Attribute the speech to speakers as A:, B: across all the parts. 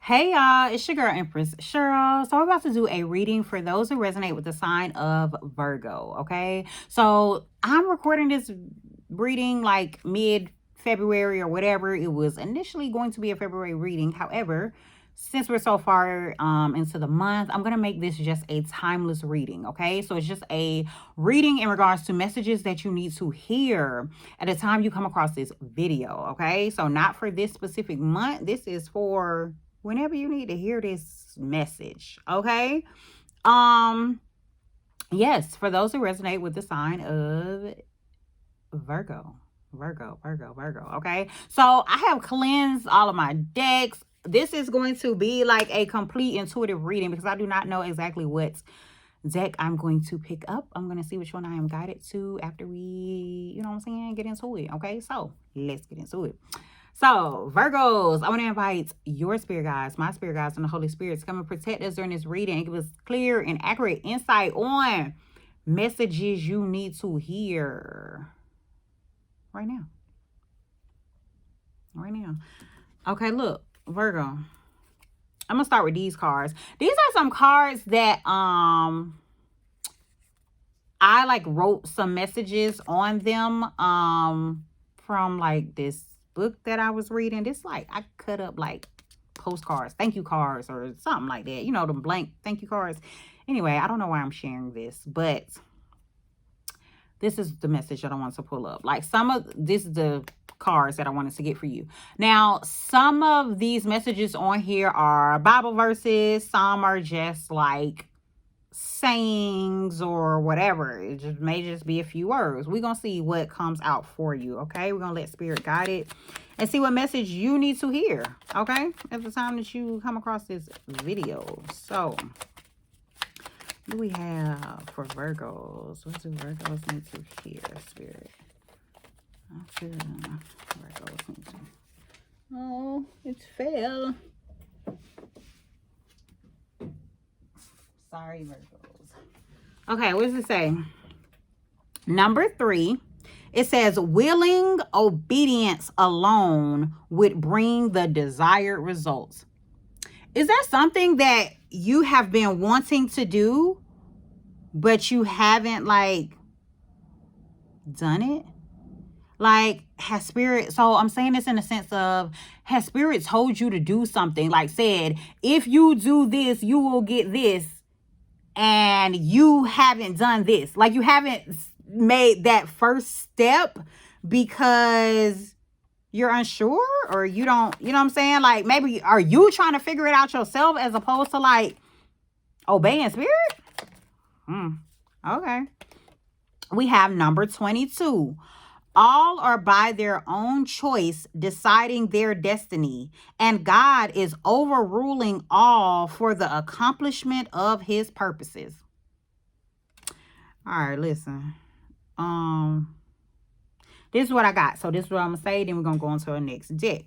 A: Hey y'all, it's your girl Empress Cheryl. So we're about to do a reading for those who resonate with the sign of Virgo, okay? So I'm recording this reading like mid-February or whatever. It was initially going to be a February reading. However, since we're so far into the month, I'm going to make this just a timeless reading, okay? So it's just a reading in regards to messages that you need to hear at the time you come across this video, okay? So not for this specific month. This is for whenever you need to hear this message, okay? um yes, for those who resonate with the sign of Virgo, okay? So I have cleansed all of my decks. This is going to be like a complete intuitive reading because I do not know exactly what deck I'm going to pick up. I'm going to see which one I am guided to after we, you know what I'm saying, get into it, okay? So let's get into it. So, Virgos, I want to invite your spirit guides, my spirit guides, and the Holy Spirit to come and protect us during this reading and give us clear and accurate insight on messages you need to hear right now. Right now. Okay, look, Virgo. I'm going to start with these cards. These are some cards that I like wrote some messages on them from like this book that I was reading. This like I cut up like postcards, thank you cards or something like that, you know, them blank thank you cards. Anyway, I don't know why I'm sharing this, but this is the message that I want to pull up. Like some of this is the cards that I wanted to get for you. Now, some of these messages on here are Bible verses, some are just like sayings or whatever. It just may just be a few words. We're gonna see what comes out for you, okay? We're gonna let spirit guide it and see what message you need to hear, okay, at the time that you come across this video. So what do we have for Virgos? What do Virgos need to hear, spirit? Virgos need to... Oh, it fell. Sorry, Virgos. Okay, what does it say? Number 3, it says, willing obedience alone would bring the desired results. Is that something that you have been wanting to do, but you haven't like done it? Like, has spirit, so I'm saying this in the sense of, has spirit told you to do something, like said, if you do this, you will get this, and you haven't done this? Like, you haven't made that first step because you're unsure, or you don't, you know what I'm saying? Like, maybe are you trying to figure it out yourself as opposed to like obeying spirit? Okay. We have number 22. All are by their own choice deciding their destiny, and God is overruling all for the accomplishment of his purposes. All right, listen. This is what I got. So this is what I'm gonna say, then we're gonna go on to our next deck.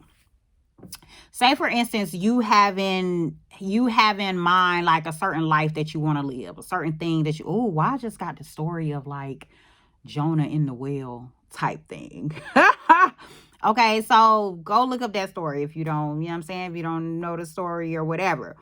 A: Say for instance, you have in mind like a certain life that you want to live, a certain thing that you, oh, well, I just got the story of like Jonah in the whale type thing. Okay, so go look up that story if you don't, you know what I'm saying, if you don't know the story or whatever.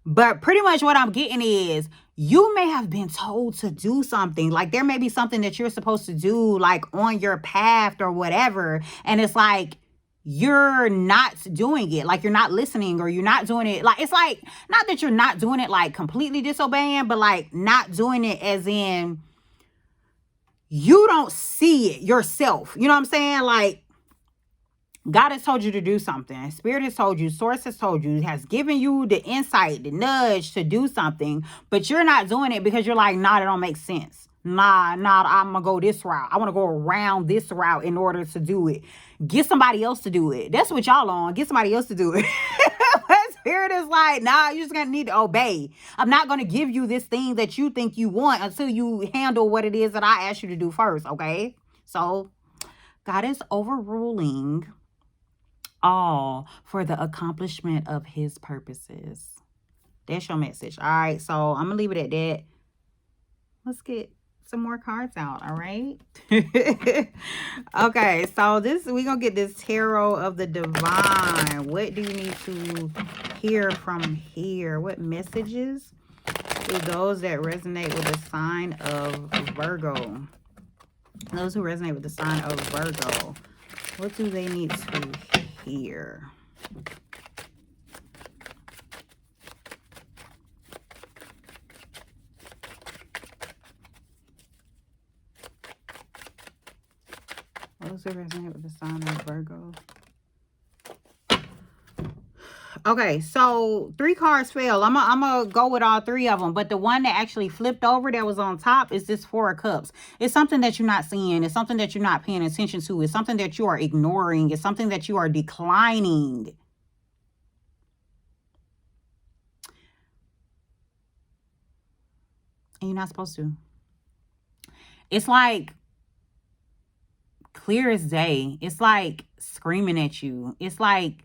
A: But pretty much what I'm getting is, you may have been told to do something. Like, there may be something that you're supposed to do, like on your path or whatever. And it's like, you're not doing it. Like, you're not listening, or you're not doing it. Like, it's like, not that you're not doing it like completely disobeying, but like not doing it as in you don't see it yourself. You know what I'm saying? Like, God has told you to do something. Spirit has told you, source has told you, has given you the insight, the nudge to do something, but you're not doing it because you're like, nah, that don't make sense. Nah, I'm gonna go this route. I want to go around this route in order to do it. Get somebody else to do it. That's what y'all on. Get somebody else to do it. Spirit is like, nah, you're just gonna need to obey. I'm not gonna give you this thing that you think you want until you handle what it is that I asked you to do first, okay? So God is overruling all for the accomplishment of his purposes. That's your message. All right, so I'm gonna leave it at that. Let's get some more cards out. All right. Okay, so we're gonna get this tarot of the divine. What do you need to hear from here? What messages do those that resonate with the sign of Virgo? Those who resonate with the sign of Virgo, what do they need to hear? Those who resonate with the sign of Virgo. Okay, so 3 cards fell. I'm gonna go with all 3 of them, but the one that actually flipped over that was on top is this 4 of Cups. It's something that you're not seeing. It's something that you're not paying attention to. It's something that you are ignoring. It's something that you are declining. And you're not supposed to. It's like clear as day. It's like screaming at you. It's like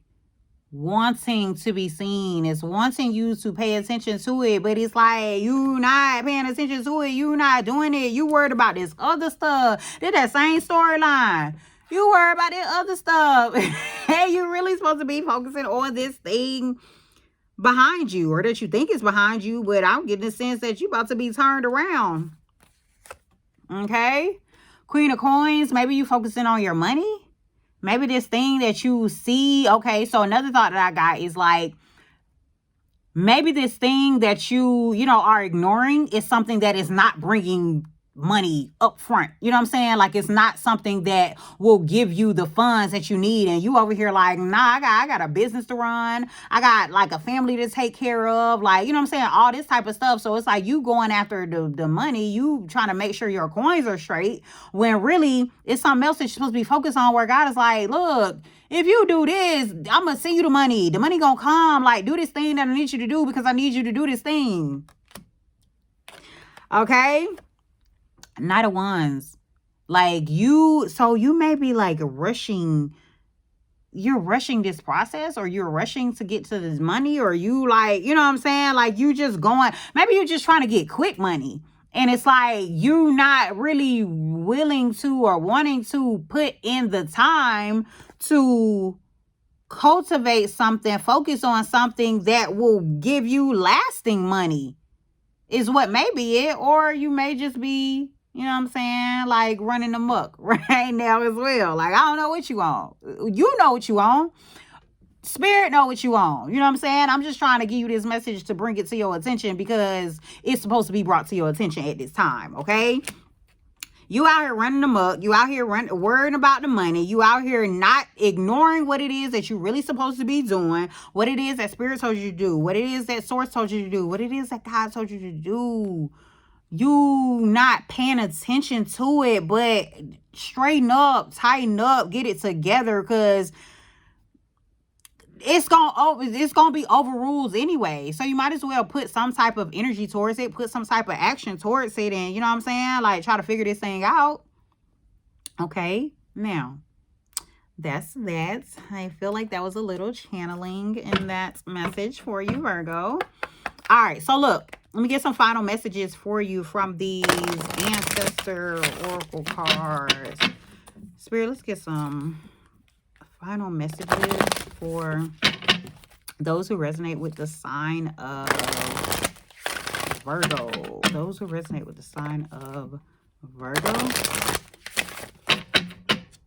A: wanting to be seen. It's wanting you to pay attention to it, but it's like you not paying attention to it. You not doing it. You worried about this other stuff. Did that same storyline. You worry about that other stuff. Hey, you're really supposed to be focusing on this thing behind you, or that you think is behind you, but I'm getting the sense that you about to be turned around. Okay? Queen of Coins, maybe you focusing on your money. Maybe this thing that you see. Okay, so another thought that I got is like, maybe this thing that you are ignoring is something that is not bringing money up front. You know what I'm saying? Like, it's not something that will give you the funds that you need, and you over here like, nah, I got a business to run, I got like a family to take care of, like, you know what I'm saying, all this type of stuff. So it's like you going after the money, you trying to make sure your coins are straight, when really it's something else that you're supposed to be focused on, where God is like, look, if you do this, I'm gonna send you the money gonna come. Like, do this thing that I need you to do, because I need you to do this thing. Okay, Knight of Wands. Like, you may be like rushing this process, or you're rushing to get to this money, or you like, you know what I'm saying, like you just going, maybe you're just trying to get quick money, and it's like you not really willing to or wanting to put in the time to cultivate something, focus on something that will give you lasting money, is what may be it. Or you may just be, you know what I'm saying, like running amok right now as well. Like, I don't know what you want. You know what you want. Spirit know what you want. You know what I'm saying? I'm just trying to give you this message to bring it to your attention, because it's supposed to be brought to your attention at this time, okay? You out here running amok. You out here worrying about the money. You out here not ignoring what it is that you're really supposed to be doing, what it is that Spirit told you to do, what it is that Source told you to do, what it is that God told you to do. You not paying attention to it, but straighten up, tighten up, get it together, because it's gonna be overruled anyway. So you might as well put some type of energy towards it, put some type of action towards it, and you know what I'm saying, like try to figure this thing out. Okay, now that's that. I feel like that was a little channeling in that message for you, Virgo. All right, so look, let me get some final messages for you from these Ancestor Oracle cards. Spirit, let's get some final messages for those who resonate with the sign of Virgo. Those who resonate with the sign of Virgo.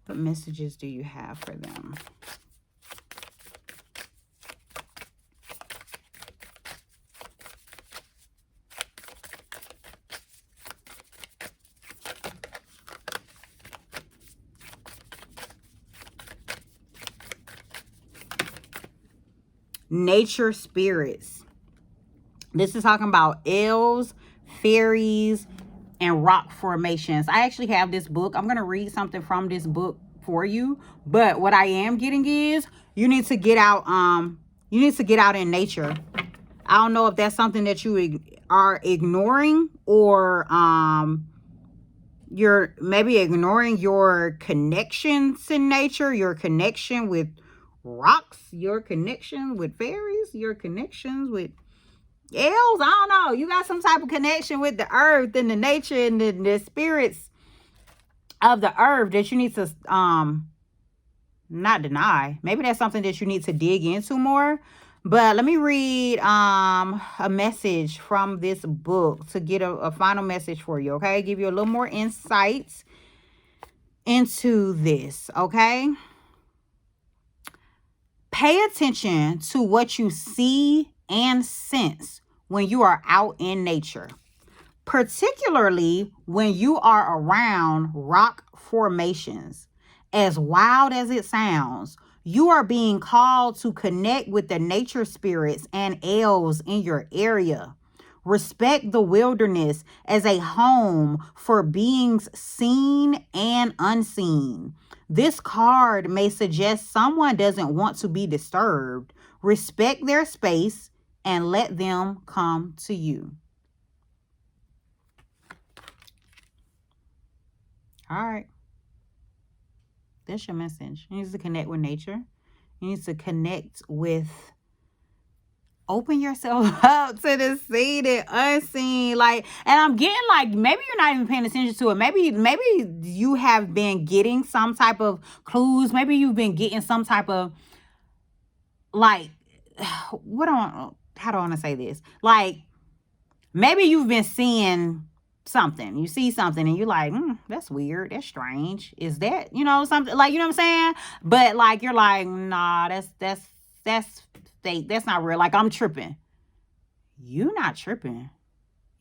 A: What messages do you have for them? Nature spirits. This is talking about elves, fairies, and rock formations. I actually have this book. I'm going to read something from this book for you. But what I am getting is you need to get out. You need to get out in nature. I don't know if that's something that you are ignoring, or you're maybe ignoring your connection to nature, your connection with rocks, your connection with fairies, your connections with, Elves, I don't know. You got some type of connection with the earth and the nature and the spirits of the earth that you need to not deny. Maybe that's something that you need to dig into more. But let me read a message from this book to get a final message for you, okay? Give you a little more insight into this, okay? Pay attention to what you see and sense when you are out in nature, particularly when you are around rock formations. As wild as it sounds, you are being called to connect with the nature spirits and elves in your area. Respect the wilderness as a home for beings seen and unseen. This card may suggest someone doesn't want to be disturbed. Respect their space and let them come to you. All right. That's your message. You need to connect with nature. You need to connect with, open yourself up to the seen and unseen. Like, and I'm getting like, maybe you're not even paying attention to it. Maybe you have been getting some type of clues. Maybe you've been getting some type of, like, how do I want to say this? Like, maybe you've been seeing something. You see something and you're like, that's weird. That's strange. Is that, something like, you know what I'm saying? But like, you're like, nah, that's fake. That's not real. Like, I'm tripping. You're not tripping.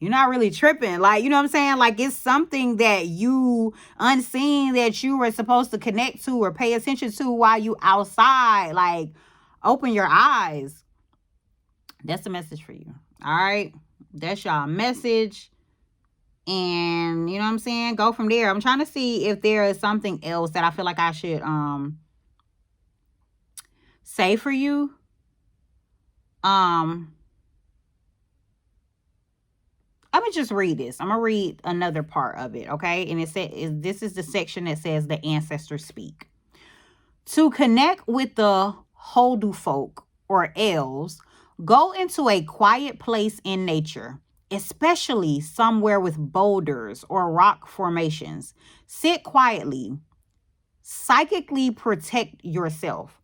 A: You're not really tripping. Like, you know what I'm saying? Like, it's something that you unseen that you were supposed to connect to or pay attention to while you outside. Like, open your eyes. That's the message for you. All right. That's y'all message. And you know what I'm saying? Go from there. I'm trying to see if there is something else that I feel like I should say for you. Let me just read this. I'm gonna read another part of it, okay? And it says, this is the section that says the ancestors speak. To connect with the Hodu folk or elves, go into a quiet place in nature, especially somewhere with boulders or rock formations. Sit quietly. Psychically protect yourself.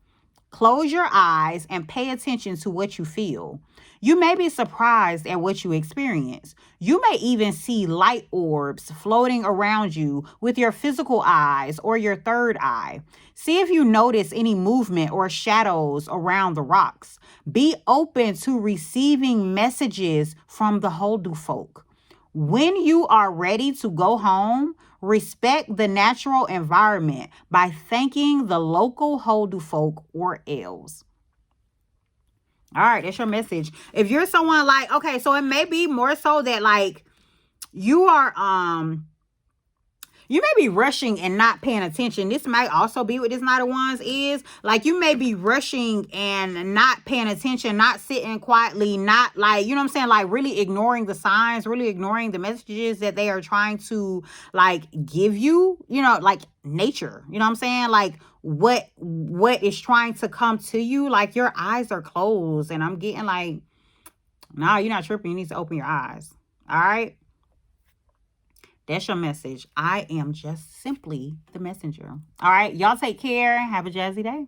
A: Close your eyes and pay attention to what you feel. You may be surprised at what you experience. You may even see light orbs floating around you with your physical eyes or your third eye. See if you notice any movement or shadows around the rocks. Be open to receiving messages from the Hodu folk. When you are ready to go home, respect the natural environment by thanking the local Hodu folk or elves. All right, that's your message. If you're someone like, okay, so it may be more so that like you are you may be rushing and not paying attention. This might also be what this Knight of Wands is. Like, you may be rushing and not paying attention, not sitting quietly, not like, you know what I'm saying? Like, really ignoring the signs, really ignoring the messages that they are trying to, like, give you, like nature. You know what I'm saying? Like, what is trying to come to you. Like, your eyes are closed. And I'm getting like, nah, you're not tripping. You need to open your eyes. All right? That's your message. I am just simply the messenger. All right. Y'all take care. Have a jazzy day.